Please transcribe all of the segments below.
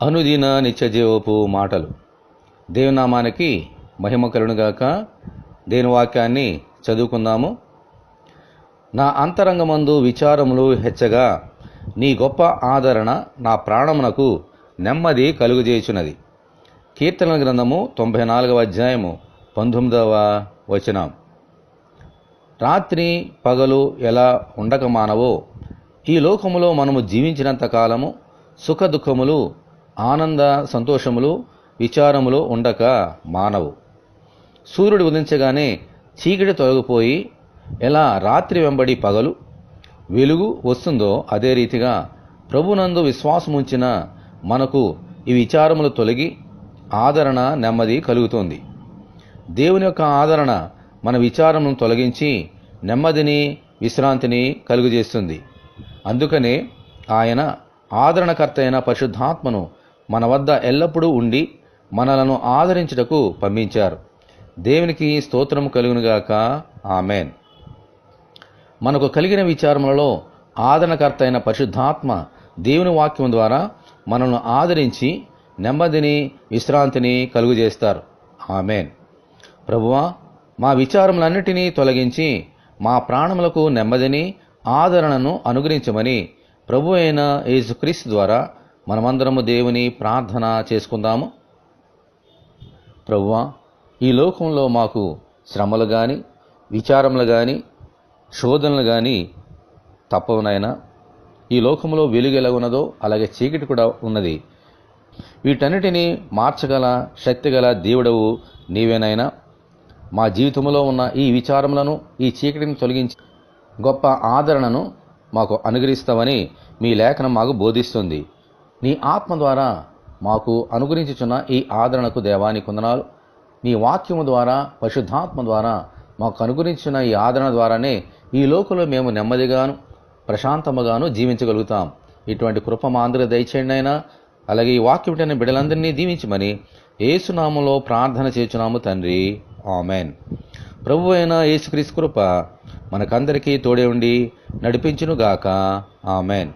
అనుదిన నిత్యజీవపు మాటలు. దేవునామానికి మహిమ కలుగునుగాక. దేవుని వాక్యాన్ని చదువుకుందాము. నా అంతరంగమందు విచారములు హెచ్చగా నీ గొప్ప ఆదరణ నా ప్రాణమునకు నెమ్మది కలుగజేయుచున్నది. కీర్తనల గ్రంథము 94వ అధ్యాయము 19వ వచనం. రాత్రి పగలు ఎలా ఉండక మానవో, ఈ లోకములో మనము జీవించినంత కాలము సుఖ దుఃఖములు, ఆనంద సంతోషములు, విచారములు ఉండక మానవు. సూర్యుడు ఉదయించగానే చీకటి తొలగిపోయి ఎలా రాత్రి వెంబడి పగలు వెలుగు వస్తుందో, అదే రీతిగా ప్రభునందు విశ్వాసముంచిన మనకు ఈ విచారములు తొలగి ఆదరణ, నెమ్మది కలుగుతోంది. దేవుని యొక్క ఆదరణ మన విచారమును తొలగించి నెమ్మదిని, విశ్రాంతిని కలుగజేస్తుంది. అందుకనే ఆయన ఆదరణకర్త అయిన పరిశుద్ధాత్మను మన వద్ద ఎల్లప్పుడూ ఉండి మనలను ఆదరించుటకు పంపించారు. దేవునికి స్తోత్రము కలుగునుగాక. ఆమెన్. మనకు కలిగిన విచారములలో ఆదరణకర్త అయిన పరిశుద్ధాత్మ దేవుని వాక్యం ద్వారా మనల్ని ఆదరించి నెమ్మదిని, విశ్రాంతిని కలుగజేస్తారు. ఆమెన్. ప్రభువా, మా విచారములన్నిటినీ తొలగించి మా ప్రాణములకు నెమ్మదిని, ఆదరణను అనుగ్రహించమని ప్రభు అయిన యేసుక్రీస్తు ద్వారా మనమందరము దేవుని ప్రార్థన చేసుకుందాము. ప్రభువా, ఈ లోకంలో మాకు శ్రమలు కానీ, విచారములు కానీ, శోధనలు కానీ తప్పవునైనా. ఈ లోకంలో వెలుగు ఎలా ఉన్నదో అలాగే చీకటి కూడా ఉన్నది. వీటన్నిటినీ మార్చగల శక్తిగల దేవుడవు నీవేనైనా. మా జీవితంలో ఉన్న ఈ విచారములను, ఈ చీకటిని తొలగించి గొప్ప ఆదరణను మాకు అనుగ్రహిస్తావని మీ లేఖనం మాకు బోధిస్తుంది. నీ ఆత్మ ద్వారా మాకు అనుగ్రహించుచున్న ఈ ఆదరణకు దేవానికి వందనాలు. నీ వాక్యము ద్వారా, పరిశుద్ధాత్మ ద్వారా మాకు అనుగ్రహించిన ఈ ఆదరణ ద్వారానే ఈ లోకంలో మేము నెమ్మదిగాను, ప్రశాంతముగాను జీవించగలుగుతాం. ఇటువంటి కృప మా అందరూ దయచేయండి అయినా. అలాగే ఈ వాక్యం వింటున్న బిడ్డలందరినీ దీవించమని యేసునామములో ప్రార్థన చేయుచున్నాము తండ్రి. ఆమెన్. ప్రభు అయిన యేసుక్రీస్తు కృప మనకందరికీ తోడే ఉండి నడిపించునుగాక. ఆమెన్.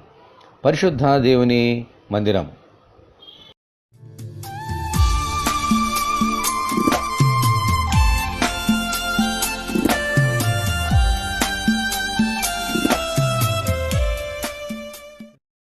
పరిశుద్ధ దేవుని మందిరం.